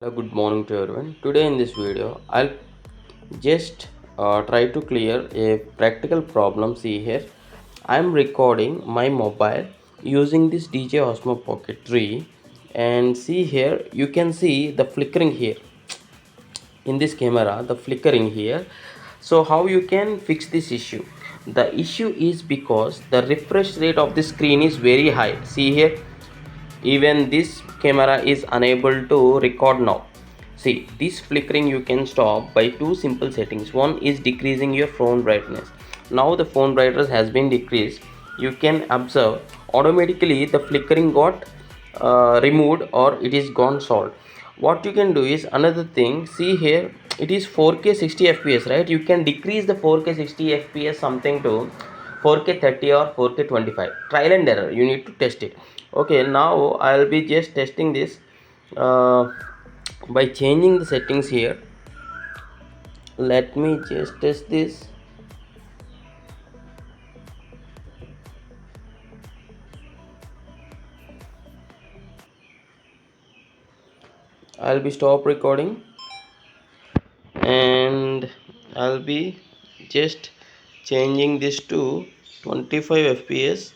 Good morning to everyone. Today in this video, I'll just try to clear a practical problem. See here, I'm recording my mobile using this DJI Osmo Pocket 3, and see here, you can see the flickering here in this camera, the flickering here. So how you can fix this issue? The issue is because the refresh rate of the screen is very high. See here, even this camera is unable to record now. See, this flickering you can stop by two simple settings. One is decreasing your phone brightness. Now the phone brightness has been decreased. You can observe automatically the flickering got removed, or it is gone solved. What you can do is another thing. See here, it is 4K 60 fps, right? You can decrease the 4K 60 fps something to 4K 30 or 4K 25. Trial and error, you need to test it. Okay, now I'll be just testing this by changing the settings here. Let me just test this. I'll be stop recording and I'll be just changing this to 25 fps.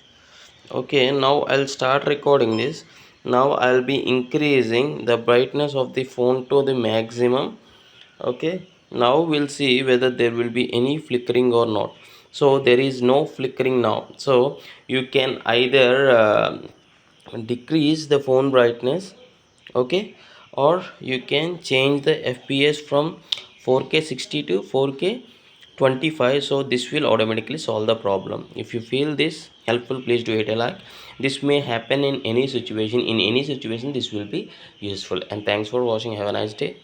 Okay, now I'll start recording this. Now I'll be increasing the brightness of the phone to the maximum. Okay, now we'll see whether there will be any flickering or not. So there is no flickering now. So you can either decrease the phone brightness, okay, or you can change the fps from 4K 60 to 4K 25. So this will automatically solve the problem. If you feel this helpful, please do hit a like. This may happen in any situation. In any situation this will be useful. And thanks for watching. Have a nice day.